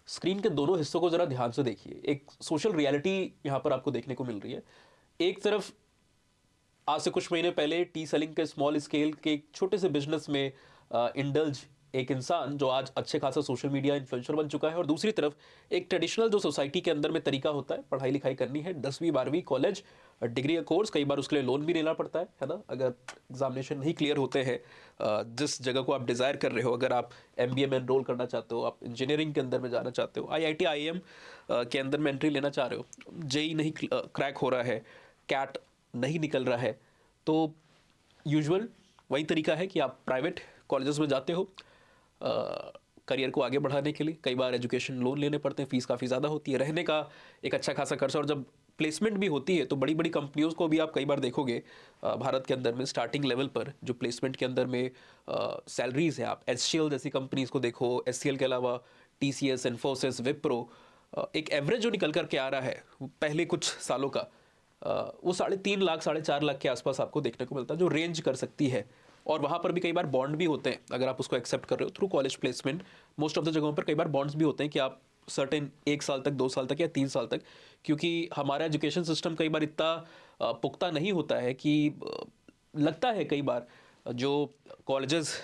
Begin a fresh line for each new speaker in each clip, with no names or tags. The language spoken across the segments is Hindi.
स्क्रीन के दोनों हिस्सों को जरा ध्यान से देखिए। एक सोशल रियलिटी यहाँ पर आपको देखने को मिल रही है। एक तरफ आज से कुछ महीने पहले टी सेलिंग के स्मॉल स्केल के एक छोटे से बिजनेस में इंडल्ज एक इंसान जो आज अच्छे खासा सोशल मीडिया इन्फ्लुएंसर बन चुका है, और दूसरी तरफ एक ट्रेडिशनल जो सोसाइटी के अंदर में तरीका होता है पढ़ाई लिखाई करनी है, 10वीं 12वीं कॉलेज डिग्री या कोर्स, कई बार उसके लिए लोन भी लेना पड़ता है ना, अगर एग्जामिनेशन नहीं क्लियर होते हैं जिस जगह को आप डिज़ायर कर रहे हो। अगर आप एमबीए में एनरोल करना चाहते हो, आप इंजीनियरिंग के अंदर में जाना चाहते हो, आईआईटी आईएम के अंदर में एंट्री लेना चाह रहे हो, जेई नहीं क्रैक हो रहा है, कैट नहीं निकल रहा है, तो यूजुअल वही तरीका है कि आप प्राइवेट कॉलेजेस में जाते हो करियर को आगे बढ़ाने के लिए। कई बार एजुकेशन लोन लेने पड़ते हैं, फीस काफ़ी ज़्यादा होती है, रहने का एक अच्छा खासा खर्चा, और जब प्लेसमेंट भी होती है तो बड़ी बड़ी कंपनियों को भी आप कई बार देखोगे भारत के अंदर में स्टार्टिंग लेवल पर जो प्लेसमेंट के अंदर में सैलरीज है, आप एचसीएल जैसी कंपनीज को देखो, एचसीएल के अलावा टीसीएस, इन्फोसिस, विप्रो, एक एवरेज जो निकल कर के आ रहा है पहले कुछ सालों का, वो 3.5 लाख 4.5 लाख के आसपास आपको देखने को मिलता है, जो रेंज कर सकती है। और वहाँ पर भी कई बार बॉन्ड भी होते हैं, अगर आप उसको एक्सेप्ट कर रहे हो through college placement. Most of the जगहों पर कई बार बॉन्ड्स भी होते हैं कि आप सर्टेन 1 साल तक, 2 साल तक या 3 साल तक, क्योंकि हमारा एजुकेशन सिस्टम कई बार इतना पुख्ता नहीं होता है कि लगता है कई बार जो कॉलेजेस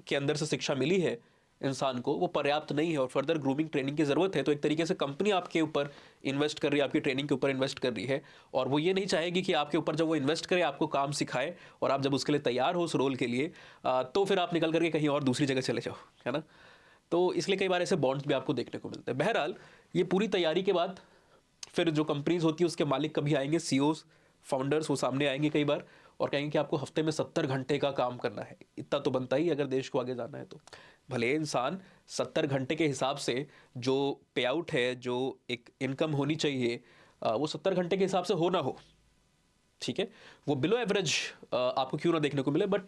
के अंदर से शिक्षा मिली है इंसान को वो पर्याप्त नहीं है और फर्दर ग्रूमिंग ट्रेनिंग की ज़रूरत है। तो एक तरीके से कंपनी आपके ऊपर इन्वेस्ट कर रही है, आपकी ट्रेनिंग के ऊपर इन्वेस्ट कर रही है, और वो ये नहीं चाहेगी कि आपके ऊपर जब वो इन्वेस्ट करे आपको काम सिखाए और आप जब उसके लिए तैयार हो उस रोल के लिए तो फिर आप निकल करके कहीं और दूसरी जगह चले जाओ, है ना। तो इसलिए कई बार ऐसे बॉन्ड्स भी आपको देखने को मिलते हैं। बहरहाल ये पूरी तैयारी के बाद फिर जो कंपनीज होती है उसके मालिक कभी आएंगे, सीईओज, फाउंडर्स, वो सामने आएंगे कई बार और कहेंगे कि आपको हफ्ते में 70 घंटे का काम करना है। इतना तो बनता ही अगर देश को आगे जाना है तो। भले इंसान 70 घंटे के हिसाब से जो पे आउट है, जो एक इनकम होनी चाहिए, वो 70 घंटे के हिसाब से हो ना हो, ठीक है, वो बिलो एवरेज आपको क्यों ना देखने को मिले, बट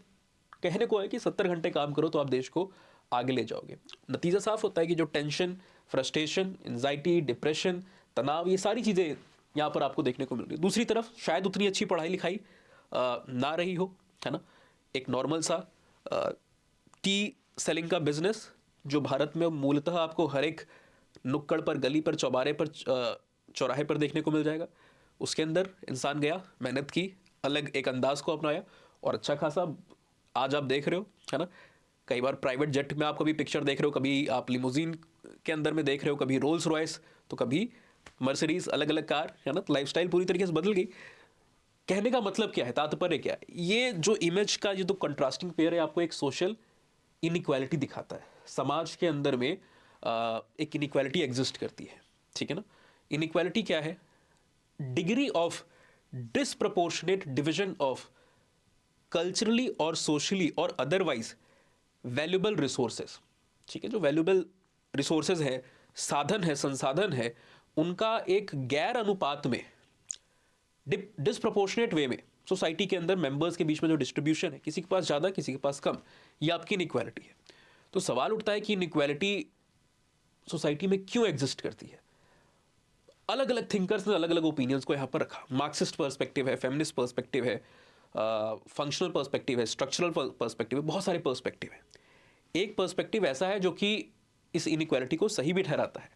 कहने को है कि 70 घंटे काम करो तो आप देश को आगे ले जाओगे। नतीजा साफ होता है कि जो टेंशन, फ्रस्ट्रेशन, एंजाइटी, डिप्रेशन, तनाव, ये सारी चीज़ें यहाँ पर आपको देखने को मिल रही है। दूसरी तरफ शायद उतनी अच्छी पढ़ाई लिखाई ना रही हो, है ना, एक नॉर्मल सा टी सेलिंग का बिजनेस जो भारत में मूलतः आपको हर एक नुक्कड़ पर, गली पर, चौबारे पर, चौराहे पर देखने को मिल जाएगा। उसके अंदर इंसान गया, मेहनत की, अलग एक अंदाज को अपनाया और अच्छा खासा आज आप देख रहे हो, है ना। कई बार प्राइवेट जेट में आप कभी पिक्चर देख रहे हो, कभी आप लिमोजीन के अंदर में देख रहे हो, कभी रोल्स रॉयस, तो कभी मर्सिडीज, अलग अलग कार, है ना। लाइफस्टाइल पूरी तरीके से बदल गई। कहने का मतलब क्या है, तात्पर्य क्या है, ये जो इमेज का ये तो कंट्रास्टिंग पेयर है आपको एक सोशल इनइक्वालिटी दिखाता है। समाज के अंदर में एक इनइक्वालिटी एग्जिस्ट करती है, ठीक है ना। इनइक्वालिटी क्या है? Degree of disproportionate division of culturally और सोशली और अदरवाइज वैल्यूबल रिसोर्सेज, ठीक है। जो वैल्यूबल रिसोर्सेज है, साधन है, संसाधन है, उनका एक गैर अनुपात में, डिसप्रपोर्शनेट वे में सोसाइटी के अंदर मेंबर्स के बीच में जो डिस्ट्रीब्यूशन है, किसी के पास ज़्यादा, किसी के पास कम, ये आपकी इनइक्वालिटी है। तो सवाल उठता है कि इनइक्वालिटी सोसाइटी में क्यों एग्जिस्ट करती है। अलग अलग थिंकर्स ने अलग अलग ओपिनियंस को यहाँ पर रखा। मार्क्सिस्ट पर्सपेक्टिव है, फेमिनिस्ट पर्सपेक्टिव है, फंक्शनल पर्सपेक्टिव है, स्ट्रक्चरल पर्सपेक्टिव है, बहुत सारे पर्सपेक्टिव है। एक पर्सपेक्टिव ऐसा है जो कि इस इनइक्वालिटी को सही भी ठहराता है।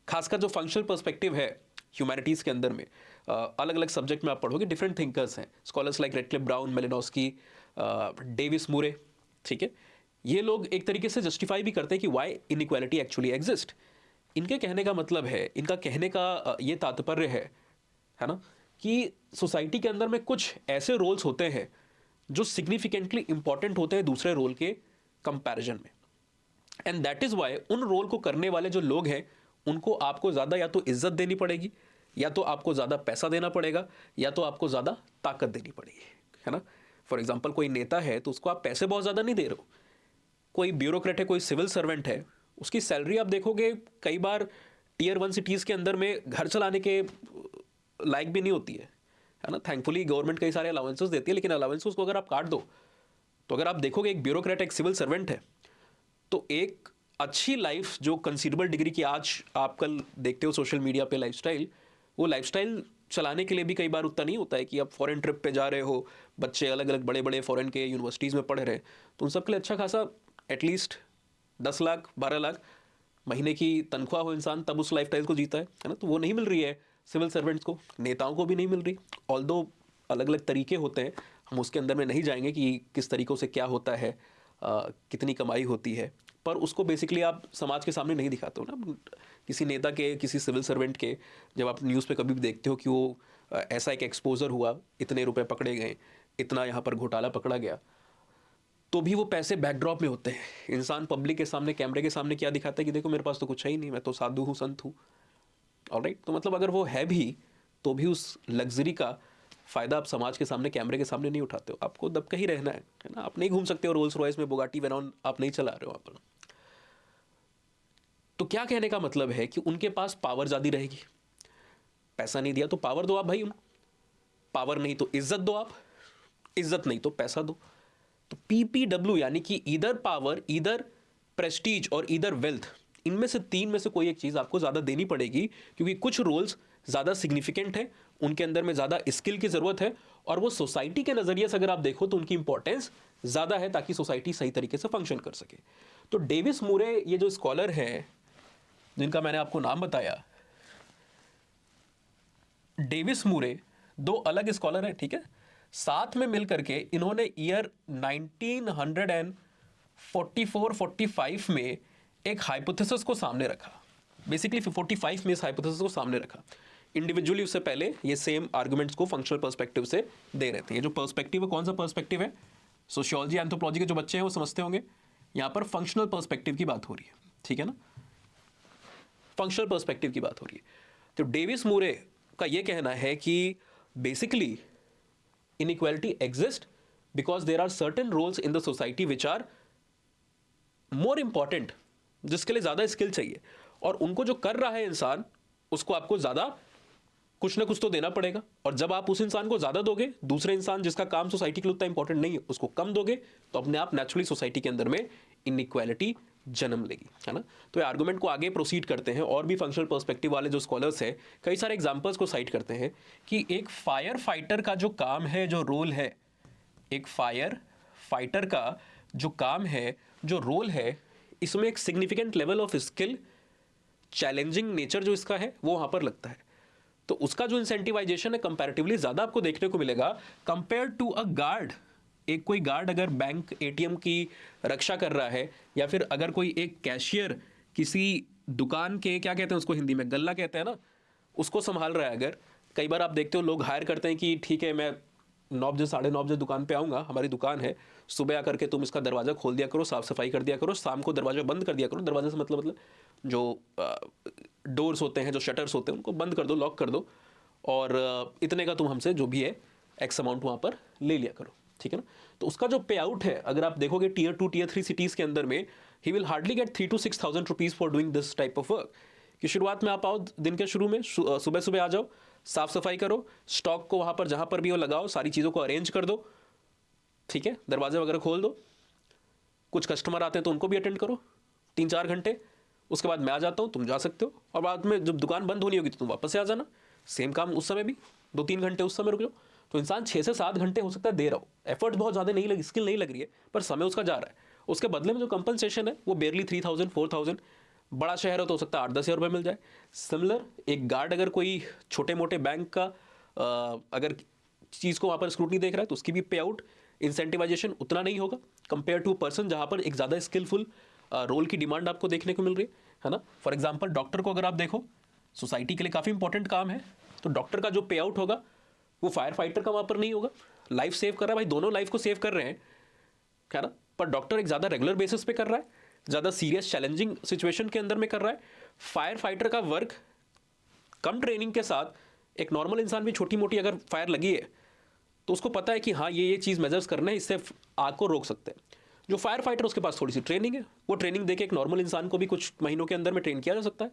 खासकर जो फंक्शनल पर्सपेक्टिव है ह्यूमैनिटीज़ के अंदर में, अलग अलग सब्जेक्ट में आप पढ़ोगे, डिफरेंट थिंकर्स हैं, scholars like Radcliffe Brown, Malinowski, Davis Moore, ठीक है। ये लोग एक तरीके से जस्टिफाई भी करते हैं कि वाई इनइक्वालिटी एक्चुअली एग्जिस्ट। इनके कहने का मतलब है, इनका कहने का ये तात्पर्य है ना, कि सोसाइटी के अंदर में कुछ ऐसे रोल्स होते हैं जो सिग्निफिकेंटली इंपॉर्टेंट होते हैं दूसरे रोल के कंपैरिजन में, एंड दैट इज वाई उन रोल को करने वाले जो लोग हैं उनको आपको ज़्यादा या तो इज्जत देनी पड़ेगी, या तो आपको ज़्यादा पैसा देना पड़ेगा, या तो आपको ज़्यादा ताकत देनी पड़ेगी, है ना। फॉर एग्जाम्पल कोई नेता है तो उसको आप पैसे बहुत ज़्यादा नहीं दे रहे हो। कोई ब्यूरोक्रेट है, कोई सिविल सर्वेंट है, उसकी सैलरी आप देखोगे कई बार टियर 1 सिटीज़ के अंदर में घर चलाने के लायक भी नहीं होती है ना। थैंकफुली गवर्नमेंट कई सारे अलाउंसेस देती है, लेकिन अलाउंसेस को अगर आप काट दो तो अगर आप देखोगे एक ब्यूरोक्रेट, एक सिविल सर्वेंट है, तो एक अच्छी लाइफ जो कंसीडरेबल डिग्री की आज आप कल देखते हो सोशल मीडिया पे लाइफस्टाइल, वो लाइफस्टाइल चलाने के लिए भी कई बार उतना नहीं होता है कि आप फॉरेन ट्रिप पे जा रहे हो, बच्चे अलग अलग बड़े बड़े फॉरेन के यूनिवर्सिटीज़ में पढ़ रहे हैं, तो उन सब के लिए अच्छा खासा एटलीस्ट 10 लाख 12 लाख महीने की तनख्वाह हो इंसान तब उस लाइफस्टाइल को जीता है ना, तो वो नहीं मिल रही है सिविल सर्वेंट्स को, नेताओं को भी नहीं मिल रही। ऑल्दो अलग अलग तरीके होते हैं, हम उसके अंदर में नहीं जाएंगे कि किस तरीक़ों से क्या होता है, कितनी कमाई होती है, पर उसको बेसिकली आप समाज के सामने नहीं दिखाते हो ना। किसी नेता के, किसी सिविल सर्वेंट के, जब आप न्यूज़ पे कभी भी देखते हो कि वो ऐसा एक एक्सपोजर हुआ, इतने रुपए पकड़े गए, इतना यहाँ पर घोटाला पकड़ा गया, तो भी वो पैसे बैकड्रॉप में होते हैं। इंसान पब्लिक के सामने, कैमरे के सामने क्या दिखाता है कि देखो मेरे पास तो कुछ है ही नहीं, मैं तो साधु हूँ, संत हूँ। ऑलराइट, तो मतलब अगर वो है भी तो भी उस लग्जरी का फ़ायदा आप समाज के सामने, कैमरे के सामने नहीं उठाते हो। आपको दबका ही रहना है ना। आप नहीं घूम सकते हो रोल्स रॉयस में, बुगाटी वेरॉन आप नहीं चला रहे हो वहाँ पर। तो क्या कहने का मतलब है कि उनके पास पावर ज़्यादा रहेगी। पैसा नहीं दिया तो पावर दो आप भाई, उनको पावर नहीं तो इज्जत दो आप, इज्जत नहीं तो पैसा दो। तो PPW यानी कि ईदर पावर, ईदर प्रेस्टीज और ईदर वेल्थ, इनमें से तीन में से कोई एक चीज़ आपको ज़्यादा देनी पड़ेगी, क्योंकि कुछ रोल्स ज़्यादा सिग्निफिकेंट हैं, उनके अंदर में ज़्यादा स्किल की ज़रूरत है, और वो सोसाइटी के नज़रिए से अगर आप देखो तो उनकी इंपॉर्टेंस ज़्यादा है, ताकि सोसाइटी सही तरीके से फंक्शन कर सके। तो डेविस मूरे ये जो स्कॉलर हैं जिनका मैंने आपको नाम बताया, डेविस मूरे दो अलग स्कॉलर हैं, ठीक है। साथ में मिलकर के इन्होंने ईयर 1944-45 में एक हाइपोथेसिस को सामने रखा। बेसिकली 45 में इस हाइपोथेसिस को सामने रखा। इंडिविजुअली उससे पहले ये सेम आर्गुमेंट्स को फंक्शनल पर्सपेक्टिव से दे रहे थे। ये जो पर्सपेक्टिव है, कौन सा पर्सपेक्टिव है? सोशियोलॉजी, एंथ्रोपोलॉजी के जो बच्चे हैं वो समझते होंगे, यहाँ पर फंक्शनल पर्सपेक्टिव की बात हो रही है, ठीक है ना। फंक्शनल पर्सपेक्टिव की बात हो रही है। तो डेविस मूरे का ये कहना है कि basically inequality exists because there are certain roles in the society which are more important, जिसके लिए ज़्यादा स्किल चाहिए, और उनको जो कर रहा है इंसान, उसको आपको ज़्यादा कुछ ना कुछ तो देना पड़ेगा। और जब आप उस इंसान को ज़्यादा दोगे, दूसरे इंसान जिसका काम सोसाइटी के लिए उतना इंपॉर्टेंट नहीं है उसको कम दोगे, तो अपने आप नेचुरली सोसाइटी के अंदर में इनइक्वालिटी जन्म लेगी, है ना। तो ये आर्गुमेंट को आगे प्रोसीड करते हैं, और भी फंक्शनल पर्सपेक्टिव वाले जो स्कॉलर्स हैं कई सारे एग्जांपल्स को साइट करते हैं कि एक फायर फाइटर का जो काम है, जो रोल है, एक फायर फाइटर का जो काम है, जो रोल है, इसमें एक significant level of skill, challenging nature जो इसका है वो वहाँ पर लगता है। तो उसका जो इंसेंटिवाइजेशन है कंपैरेटिवली ज़्यादा आपको देखने को मिलेगा कंपेयर टू अ गार्ड। एक कोई गार्ड अगर बैंक ATM की रक्षा कर रहा है, या फिर अगर कोई एक कैशियर किसी दुकान के, क्या कहते हैं उसको हिंदी में, गल्ला कहते हैं ना, उसको संभाल रहा है। अगर कई बार आप देखते हो लोग हायर करते हैं कि ठीक है मैं 9 बजे 9:30 बजे दुकान पे आऊँगा, हमारी दुकान है, सुबह आकर के तुम इसका दरवाज़ा खोल दिया करो, साफ़ सफाई कर दिया करो, शाम को दरवाज़ा बंद कर दिया करो। दरवाजे से मतलब जो डोर्स होते हैं, जो शटर्स होते हैं, उनको बंद कर दो, लॉक कर दो, और इतने का तुम हमसे जो भी है एक्स अमाउंट वहाँ पर ले लिया करो, ठीक है ना। तो उसका जो पे आउट है, अगर आप देखोगे Tier 2 Tier 3 सिटीज़ के अंदर में, he will hardly gate 3,000 to 6,000 rupees for doing this type of work. कि शुरुआत में आप आओ, दिन के शुरू में सुबह सुबह आ जाओ, साफ़ सफाई करो, स्टॉक को वहाँ पर जहाँ पर भी वो लगाओ, सारी चीज़ों को अरेंज कर दो, ठीक है, दरवाजे वगैरह खोल दो, कुछ कस्टमर आते हैं तो उनको भी अटेंड करो 3-4 घंटे, उसके बाद मैं आ जाता हूँ, तुम जा सकते हो, और बाद में जब दुकान बंद होनी होगी तो तुम वापस से आ जाना, सेम काम उस समय भी 2-3 घंटे उस समय रुक जाओ। तो इंसान 6 से 7 घंटे हो सकता है दे रहा हो, एफर्ट बहुत ज़्यादा नहीं लगी, स्किल नहीं लग रही है, पर समय उसका जा रहा है। उसके बदले में जो कंपनसेशन है वो बेरली 3,000-4,000, बड़ा शहर हो तो सकता है 8-10 हज़ार रुपये मिल जाए। सिमिलर एक गार्ड अगर कोई छोटे मोटे बैंक का अगर चीज़ को वहाँ पर स्क्रूटनी देख रहा है तो उसकी भी पे आउट, इंसेंटिवाइजेशन उतना नहीं होगा कंपेयर टू पर्सन जहाँ पर एक ज़्यादा स्किलफुल रोल की डिमांड आपको देखने को मिल रही है ना। फॉर एग्जांपल डॉक्टर को अगर आप देखो, सोसाइटी के लिए काफ़ी इंपॉर्टेंट काम है, तो डॉक्टर का जो पे आउट होगा वो फायर फाइटर का वहाँ पर नहीं होगा। लाइफ सेव कर रहा है भाई, दोनों लाइफ को सेव कर रहे हैं, है ना, पर डॉक्टर एक ज़्यादा रेगुलर बेसिस पे कर रहा है, ज़्यादा सीरियस चैलेंजिंग सिचुएशन के अंदर में कर रहा है। फायर फाइटर का वर्क कम ट्रेनिंग के साथ एक नॉर्मल इंसान भी, छोटी मोटी अगर फायर लगी है तो उसको पता है कि हाँ ये चीज़ मेजर्स करना है, इससे आग को रोक सकते हैं। जो फायर फाइटर उसके पास थोड़ी सी ट्रेनिंग है, वो ट्रेनिंग देके एक नॉर्मल इंसान को भी कुछ महीनों के अंदर में ट्रेन किया जा सकता है।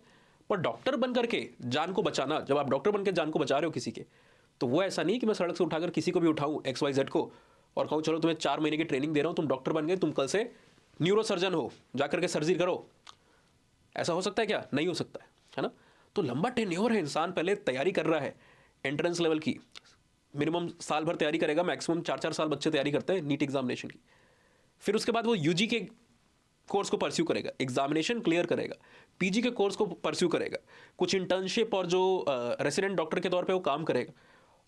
पर डॉक्टर बन करके जान को बचाना, जब आप डॉक्टर बन के जान को बचा रहे हो किसी के, तो वो ऐसा नहीं कि मैं सड़क से उठाकर किसी को भी उठाऊं XYZ को और कहूँ चलो तुम्हें 4 महीने की ट्रेनिंग दे रहा हूँ, तुम डॉक्टर बन गए, तुम कल से न्यूरो सर्जन हो, जाकर के सर्जरी करो। ऐसा हो सकता है क्या? नहीं हो सकता है ना। तो लंबा टेन्योर है, इंसान पहले तैयारी कर रहा है एंट्रेंस लेवल की, मिनिमम साल भर तैयारी करेगा, मैक्सिमम 4-4 साल बच्चे तैयारी करते हैं नीट एग्जामिनेशन की। फिर उसके बाद वो UG के कोर्स को परस्यू करेगा, एग्जामिनेशन क्लियर करेगा, पीजी के कोर्स को परस्यू करेगा, कुछ इंटर्नशिप और जो रेसिडेंट डॉक्टर के तौर पे वो काम करेगा,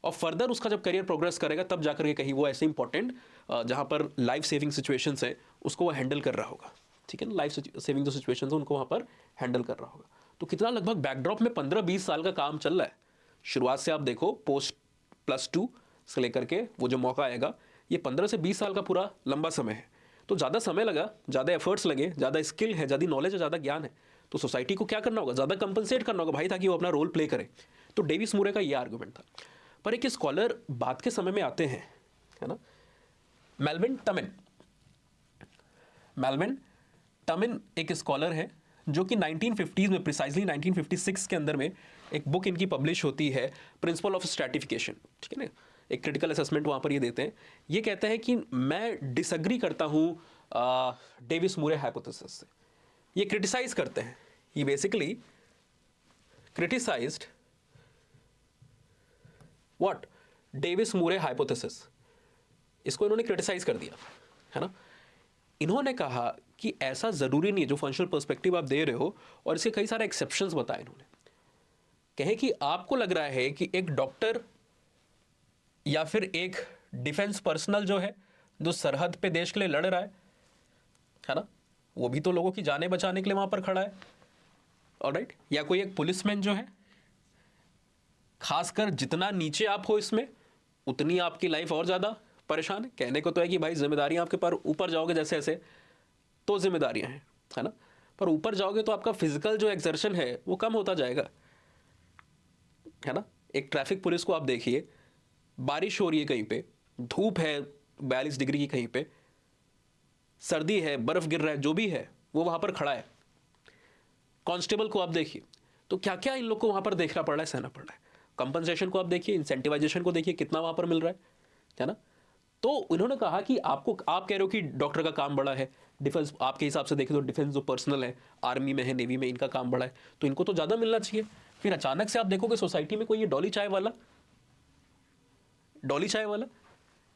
और फर्दर उसका जब करियर प्रोग्रेस करेगा तब जाकर के कहीं वो ऐसे इंपॉर्टेंट जहाँ पर लाइफ सेविंग सिचुएशंस है उसको वो हैंडल कर रहा होगा, ठीक है ना। लाइफ सेविंग जो सिचुएशंस है उनको वहाँ पर हैंडल कर रहा होगा। तो कितना लगभग बैकड्रॉप में 15-20 साल का काम चल रहा है। शुरुआत से आप देखो पोस्ट +2 से लेकर के वो जो मौका आएगा, ये 15 से 20 साल का पूरा लंबा समय है। तो ज़्यादा समय लगा, ज़्यादा एफर्ट्स लगे, ज़्यादा स्किल है, ज़्यादा नॉलेज है, ज़्यादा ज्ञान है, तो सोसाइटी को क्या करना होगा, ज़्यादा कंपनसेट करना होगा भाई, ताकि वो अपना रोल प्ले करे। तो डेविस मूरे का ये आर्गूमेंट था। पर एक स्कॉलर बाद के समय में आते हैं, है ना, मेलविन टमिन एक स्कॉलर है जो कि 1950s में, प्रिसाइजली 1956 के अंदर में एक बुक इनकी पब्लिश होती है, प्रिंसिपल ऑफ स्ट्रैटिफिकेशन, ठीक है ना। एक क्रिटिकल असेसमेंट वहाँ पर ये देते हैं। ये कहते हैं कि मैं डिसएग्री करता हूँ डेविस मूरे हाइपोथेसिस से। ये क्रिटिसाइज करते हैं, ये basically criticised what, Davis Moore hypothesis. इसको इन्होंने क्रिटिसाइज कर दिया, है ना। इन्होंने कहा कि ऐसा जरूरी नहीं है, जो फंक्शनल पर्सपेक्टिव आप दे रहे हो, और इसके कई सारे एक्सेप्शंस बताए इन्होंने। कहे कि आपको लग रहा है कि एक डॉक्टर या फिर एक डिफेंस पर्सनल जो है, जो सरहद पे देश के लिए लड़ रहा है ना, वो भी तो लोगों की जानें बचाने के लिए वहां पर खड़ा है, ऑलराइट। या कोई एक पुलिसमैन जो है, खासकर जितना नीचे आप हो इसमें, उतनी आपकी लाइफ और ज़्यादा परेशान है। कहने को तो है कि भाई जिम्मेदारियां आपके पर ऊपर जाओगे जैसे ऐसे तो जिम्मेदारियां हैं, है ना, पर ऊपर जाओगे तो आपका फिजिकल जो एक्सर्शन है वो कम होता जाएगा, है ना। एक ट्रैफिक पुलिस को आप देखिए, बारिश हो रही है कहीं पे, धूप है 42 डिग्री की, कहीं पे सर्दी है, बर्फ गिर रहा है, जो भी है वो वहां पर खड़ा है। कांस्टेबल को आप देखिए, तो क्या क्या इन लोग को वहां पर देखना पड़ रहा है, सहना पड़ रहा है। कंपनसेशन को आप देखिए, इंसेंटिवाइजेशन को देखिए, कितना वहां पर मिल रहा है ना। तो उन्होंने कहा कि आपको, आप कह रहे हो कि डॉक्टर का काम बड़ा है, डिफेंस आपके हिसाब से देखें तो डिफेंस जो पर्सनल है, आर्मी में है, नेवी में, इनका काम बड़ा है, तो इनको तो ज़्यादा मिलना चाहिए। फिर अचानक से आप देखोगे सोसाइटी में कोई ये डॉली चाय वाला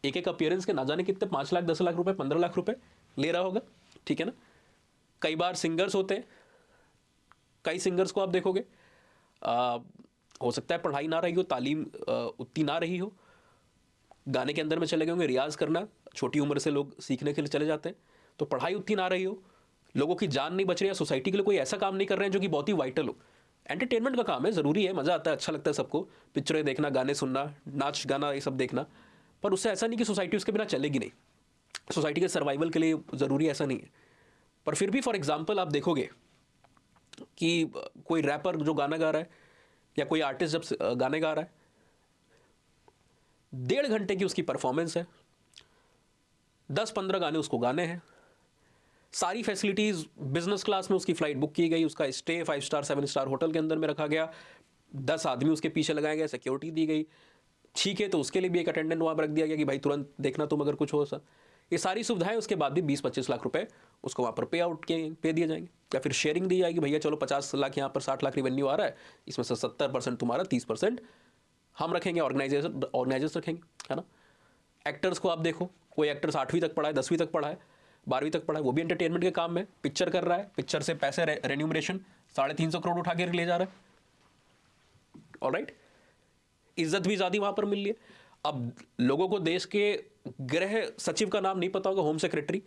एक एक अपीयरेंस के ना जाने कितने 5 लाख, 10 लाख रुपए, 15 लाख रुपए ले रहा होगा, ठीक है ना। कई बार सिंगर्स होते हैं, कई सिंगर्स को आप देखोगे, हो सकता है पढ़ाई ना रही हो, तालीम उतनी ना रही हो, गाने के अंदर में चले गए होंगे, रियाज करना छोटी उम्र से लोग सीखने के लिए चले जाते हैं, तो पढ़ाई उतनी ना रही हो, लोगों की जान नहीं बच रही है, सोसाइटी के लिए कोई ऐसा काम नहीं कर रहे हैं जो कि बहुत ही वाइटल हो। एंटरटेनमेंट का काम है, ज़रूरी है, मज़ा आता है, अच्छा लगता है सबको, पिक्चरें देखना, गाने सुनना, नाच गाना, ये सब देखना, पर उससे ऐसा नहीं कि सोसाइटी उसके बिना चलेगी नहीं। सोसाइटी के सर्वाइवल के लिए ज़रूरी ऐसा नहीं है। पर फिर भी फॉर एग्जाम्पल आप देखोगे कि कोई रैपर जो गाना गा रहा है, या कोई आर्टिस्ट जब गाने गा रहा है, 1.5 घंटे की उसकी परफॉर्मेंस है, 10-15 गाने उसको गाने हैं, सारी फैसिलिटीज़, बिजनेस क्लास में उसकी फ़्लाइट बुक की गई, उसका स्टे 5 स्टार 7 स्टार होटल के अंदर में रखा गया, 10 आदमी उसके पीछे लगाए गए, सिक्योरिटी दी गई, ठीक है, तो उसके लिए भी एक अटेंडेंट वहाँ पर रख दिया गया कि भाई तुरंत देखना तुम अगर कुछ हो सर। ये सारी सुविधाएं उसके बाद भी 20-25 लाख रुपए उसको वहाँ पर पे दिए जाएंगे, या फिर शेयरिंग दी जाएगी, भैया चलो 50 लाख यहाँ पर 60 लाख रेवेन्यू आ रहा है, इसमें से 70% तुम्हारा, 30% हम रखेंगे, ऑर्गेनाइजर्स रखेंगे, है ना। एक्टर्स को आप देखो, कोई एक्टर्स 8वीं तक पढ़ा है, 10वीं तक पढ़ा है, 12वीं तक पढ़ा है, वो भी एंटरटेनमेंट के काम में पिक्चर कर रहा है, पिक्चर से पैसे रेन्यूमरेशन 350 करोड़ उठा के ले जा रहा है, ऑलराइट। इज्जत भी ज़्यादा वहाँ पर मिल रही है। अब लोगों को देश के गृह सचिव का नाम नहीं पता होगा, होम सेक्रेटरी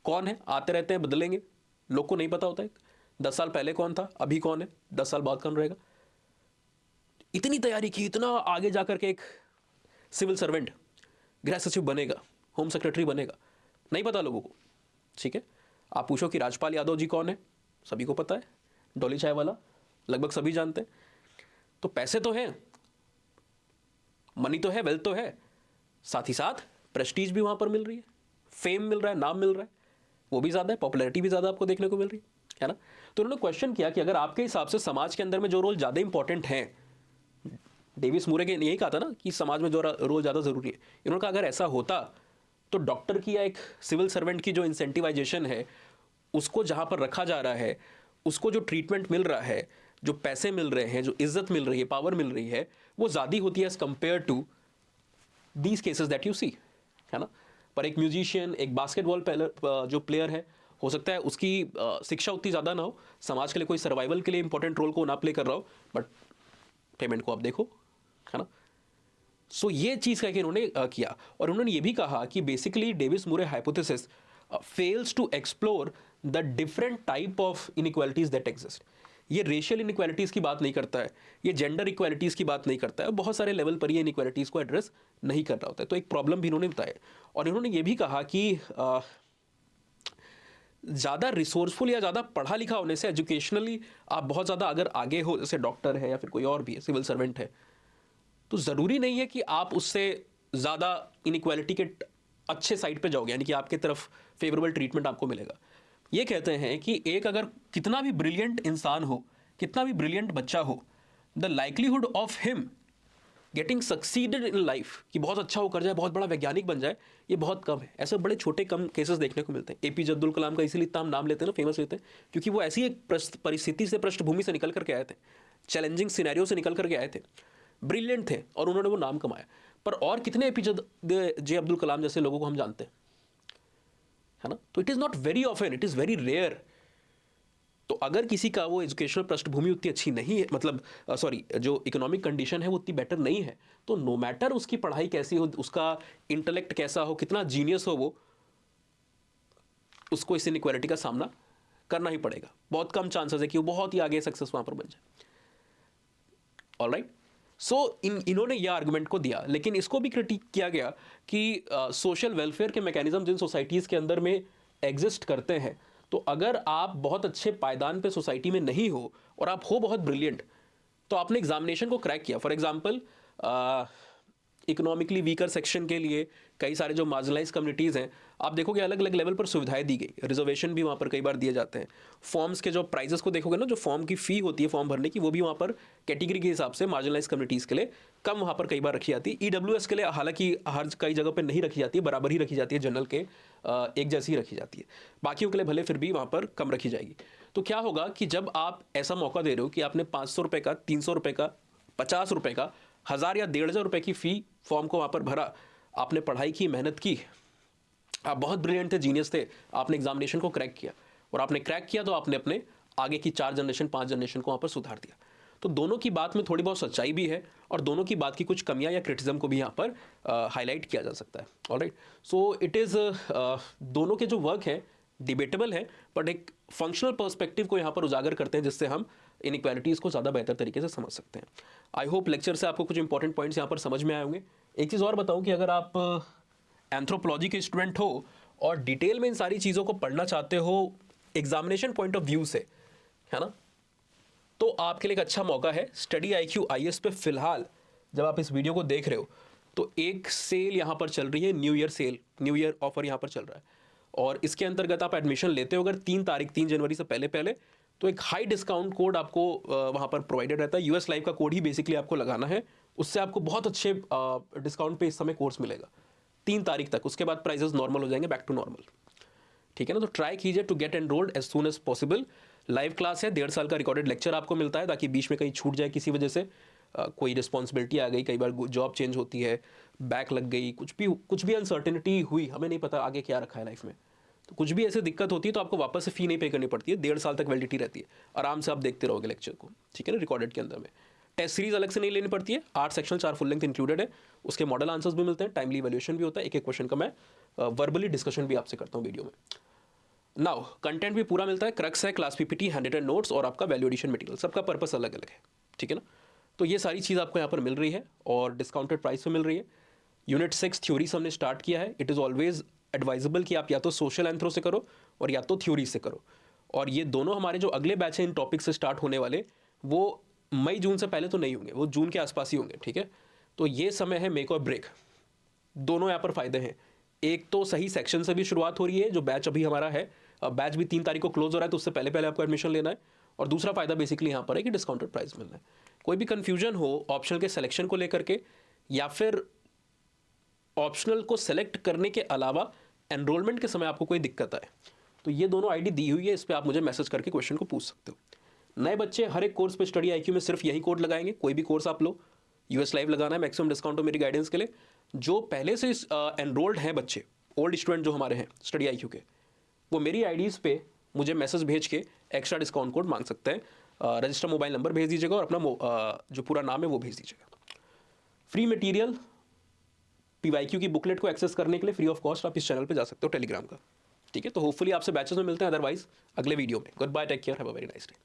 कौन है, आते रहते हैं, बदलेंगे, लोग को नहीं पता होता है 10 साल पहले कौन था, अभी कौन है, 10 साल बाद कौन रहेगा। इतनी तैयारी की, इतना आगे जाकर के एक सिविल सर्वेंट गृह सचिव बनेगा, होम सेक्रेटरी बनेगा, नहीं पता लोगों को, ठीक है। आप पूछो कि राजपाल यादव जी कौन है, सभी को पता है, डॉली चाय वाला लगभग सभी जानते हैं। तो पैसे तो हैं, मनी तो है, वेल्थ तो है, साथ ही साथ प्रेस्टीज भी वहां पर मिल रही है, फेम मिल रहा है, नाम मिल रहा है, वो भी ज़्यादा है, पॉपुलैरिटी भी ज़्यादा आपको देखने को मिल रही है ना। तो उन्होंने क्वेश्चन किया कि अगर आपके हिसाब से समाज के अंदर में जो रोल ज़्यादा इंपॉर्टेंट है, डेविस मूरे के यही कहा था ना कि समाज में जो रोल ज़्यादा ज़रूरी है, इन्होंने कहा अगर ऐसा होता तो डॉक्टर की या एक सिविल सर्वेंट की जो इंसेंटिवाइजेशन है, उसको जहाँ पर रखा जा रहा है, उसको जो ट्रीटमेंट मिल रहा है, जो पैसे मिल रहे हैं, जो इज्जत मिल रही है, पावर मिल रही है, वो ज़्यादा होती है as compare to these cases that you see, है ना। पर एक म्यूजिशियन, एक बास्केटबॉल जो प्लेयर है, हो सकता है उसकी शिक्षा उतनी ज़्यादा ना हो, समाज के लिए कोई सर्वाइवल के लिए इंपॉर्टेंट रोल को ना प्ले कर रहा हो, बट पेमेंट को आप देखो, है ना। सो ये चीज़ का कि इन्होंने किया, और उन्होंने ये भी कहा कि basically Davis Moore hypothesis fails to explore the different type of inequalities that exist. ये रेशियल इनइक्वालिटीज़ की बात नहीं करता है, ये जेंडर इक्वालिटीज़ की बात नहीं करता है, बहुत सारे लेवल पर ये इनइक्वालिटीज़ को एड्रेस नहीं कर रहा होता है। तो एक प्रॉब्लम भी इन्होंने बताया, और इन्होंने ये भी कहा कि ज़्यादा रिसोर्सफुल या ज़्यादा पढ़ा लिखा होने से, एजुकेशनली आप बहुत ज़्यादा अगर आगे हो, जैसे डॉक्टर है या फिर कोई और भी है, सिविल सर्वेंट है, तो ज़रूरी नहीं है कि आप उससे ज़्यादा इनइक्वालिटी के अच्छे साइड पे जाओगे, यानी कि आपके तरफ फेवरेबल ट्रीटमेंट आपको मिलेगा। ये कहते हैं कि एक अगर कितना भी ब्रिलियंट इंसान हो, कितना भी ब्रिलियंट बच्चा हो, the likelihood of him getting succeeded in life, कि बहुत अच्छा वो कर जाए, बहुत बड़ा वैज्ञानिक बन जाए, ये बहुत कम है। ऐसे बड़े छोटे कम केसेस देखने को मिलते हैं। APJ अब्दुल कलाम का इसीलिए इतना हम नाम लेते हैं ना, फेमस लेते हैं, क्योंकि वो ऐसी एक परिस्थिति से, पृष्ठभूमि से निकल करके आए थे, चैलेंजिंग सिनेरियो से निकल करके आए थे, ब्रिलियंट थे, और उन्होंने वो नाम कमाया। पर और कितने APJ अब्दुल कलाम जैसे लोगों को हम जानते हैं, है ना। तो it is not very often, it is very rare. तो अगर किसी का वो एजुकेशनल पृष्ठभूमि उतनी अच्छी नहीं है, मतलब सॉरी, जो इकोनॉमिक कंडीशन है वो उतनी बेटर नहीं है, तो नो मैटर उसकी पढ़ाई कैसी हो, उसका इंटेलेक्ट कैसा हो, कितना जीनियस हो वो, उसको इस इनइक्वालिटी का सामना करना ही पड़ेगा। बहुत कम चांसेस है कि वो बहुत ही आगे सक्सेस वहाँ पर बन जाए। ऑलराइट, सो इन्होंने यह आर्गुमेंट को दिया, लेकिन इसको भी क्रिटिक किया गया कि सोशल वेलफेयर के मैकेनिज्म जिन सोसाइटीज़ के अंदर में एग्जिस्ट करते हैं, तो अगर आप बहुत अच्छे पायदान पे सोसाइटी में नहीं हो और आप हो बहुत ब्रिलियंट, तो आपने एग्जामिनेशन को क्रैक किया, for example economically weaker section के लिए कई सारे जो मार्जिनलाइज कम्युनिटीज़ हैं, आप देखोगे अलग अलग लेवल पर सुविधाएं दी गई, रिजर्वेशन भी वहाँ पर कई बार दिए जाते हैं। फॉर्म्स के जो प्राइजेस को देखोगे ना, जो फॉर्म की फ़ी होती है फॉर्म भरने की, वो भी वहाँ पर कैटेगरी के हिसाब से मार्जिनलाइज कम्युनिटीज़ के लिए कम वहाँ पर कई बार रखी जाती है। EWS के लिए हालांकि हर कई जगह पर नहीं रखी जाती है, बराबर ही रखी जाती है, जनरल के एक जैसी ही रखी जाती है, बाकियों के लिए भले फिर भी वहाँ पर कम रखी जाएगी। तो क्या होगा कि जब आप ऐसा मौका दे रहे हो कि आपने 500 रुपये का, 300 रुपये का, 50 रुपये का, 1000 या 1500 रुपये की फ़ी फॉर्म को वहाँ पर भरा, आपने पढ़ाई की, मेहनत की, आप बहुत ब्रिलियंट थे, जीनियस थे, आपने एग्जामिनेशन को क्रैक किया, और आपने क्रैक किया तो आपने अपने आगे की 4 जनरेशन 5 जनरेशन को वहाँ पर सुधार दिया। तो दोनों की बात में थोड़ी बहुत सच्चाई भी है, और दोनों की बात की कुछ कमियां या क्रिटिसिज्म को भी यहाँ पर हाईलाइट किया जा सकता है। ऑलराइट, सो इट इज़ दोनों के जो वर्क है डिबेटेबल है, बट एक फंक्शनल पर्सपेक्टिव को यहाँ पर उजागर करते हैं, जिससे हम इनइक्वालिटीज़ को ज़्यादा बेहतर तरीके से समझ सकते हैं। आई होप लेक्चर से आपको कुछ इंपॉर्टेंट पॉइंट्स यहाँ पर समझ में आए होंगे। एक चीज़ और बताऊँ कि अगर आप एंथ्रोपोलॉजी के स्टूडेंट हो और डिटेल में इन सारी चीज़ों को पढ़ना चाहते हो एग्जामिनेशन पॉइंट ऑफ व्यू से, है ना, तो आपके लिए एक अच्छा मौका है। स्टडी IQ IAS पे फिलहाल जब आप इस वीडियो को देख रहे हो तो एक सेल यहाँ पर चल रही है, new year cell, new year offer यहाँ पर चल रहा है, और इसके अंतर्गत आप एडमिशन लेते हो अगर 3 जनवरी से पहले तो एक हाई डिस्काउंट कोड आपको वहाँ पर प्रोवाइडेड रहता है। US लाइव का कोड ही बेसिकली आपको लगाना है, उससे आपको बहुत अच्छे डिस्काउंट पे इस समय कोर्स मिलेगा 3 तारीख तक। उसके बाद प्राइजेस नॉर्मल हो जाएंगे, बैक टू नॉर्मल, ठीक है ना। तो ट्राई कीजिए to get enrolled as soon as possible. Live class है, 1.5 साल का रिकॉर्डेड लेक्चर आपको मिलता है, ताकि बीच में कहीं छूट जाए किसी वजह से, कोई रिस्पॉन्सिबिलिटी आ गई, कई बार जॉब चेंज होती है, बैक लग गई, कुछ भी अनसर्टेनिटी हुई, हमें नहीं पता आगे क्या रखा है लाइफ में, तो कुछ भी ऐसे दिक्कत होती है तो आपको वापस से फ़ी नहीं पे करनी पड़ती है, 1.5 साल तक वैलिडिटी रहती है, आराम से आप देखते रहोगे लेक्चर को, ठीक है ना, रिकॉर्डेड के अंदर में। टेस्ट सीरीज अलग से नहीं लेनी पड़ती है, 8 सेक्शन 4 फुल लेंथ इंक्लूडेड है, उसके मॉडल आंसर्स भी मिलते हैं, टाइमली वैल्यूएशन भी होता है, एक क्वेश्चन का मैं वर्बली डिस्कशन भी आपसे करता हूँ वीडियो में। नाउ कंटेंट भी पूरा मिलता है, क्रक्स है, class PPT, handwritten notes और आपका वैल्यू एडिशन मटेरियल, सबका पर्पस अलग अलग है, ठीक है ना। तो ये सारी चीज़ आपको यहाँ पर मिल रही है और डिस्काउंटेड प्राइस पे मिल रही है। यूनिट 6 थ्योरी से हमने स्टार्ट किया है। इट इज़ ऑलवेज एडवाइजेबल कि आप या तो सोशल एंथ्रो से करो और या तो थ्योरी से करो, और ये दोनों हमारे जो अगले बैच हैं इन टॉपिक से स्टार्ट होने वाले, वो मई जून से पहले तो नहीं होंगे, वो जून के आसपास ही होंगे, ठीक है। तो ये समय है मेक और ब्रेक, दोनों यहाँ पर फ़ायदे हैं। एक तो सही सेक्शन से भी शुरुआत हो रही है, जो बैच अभी हमारा है, बैच भी 3 तारीख को क्लोज हो रहा है, तो उससे पहले आपको एडमिशन लेना है। और दूसरा फ़ायदा बेसिकली यहाँ पर है कि डिस्काउंटेड प्राइस मिलना है। कोई भी कन्फ्यूजन हो ऑप्शनल के सिलेक्शन को लेकर के, या फिर ऑप्शनल को सेलेक्ट करने के अलावा एनरोलमेंट के समय आपको कोई दिक्कत आए, तो ये दोनों ID दी हुई है, इस पर आप मुझे मैसेज करके क्वेश्चन को पूछ सकते हो। नए बच्चे हर एक कोर्स पे स्टडी IQ में सिर्फ यही कोड लगाएंगे, कोई भी कोर्स आप लो, US लाइव लगाना है, मैक्सिमम डिस्काउंट हो मेरी गाइडेंस के लिए। जो पहले से एनरोल्ड हैं बच्चे, ओल्ड स्टूडेंट जो हमारे हैं स्टडी IQ के, वो मेरी आईडीज़ पे मुझे मैसेज भेज के एक्स्ट्रा डिस्काउंट कोड मांग सकते हैं। रजिस्टर मोबाइल नंबर भेज दीजिएगा और अपना जो पूरा नाम है वो भेज दीजिएगा। फ्री मटेरियल पीवाईक्यू की बुकलेट को एक्सेस करने के लिए फ्री ऑफ कॉस्ट आप इस चैनल पे जा सकते हो टेलीग्राम का। ठीक है, तो होपफुली आपसे बैचेस में मिलते हैं, अदरवाइज अगले वीडियो में। Goodbye, take care, have a very nice day.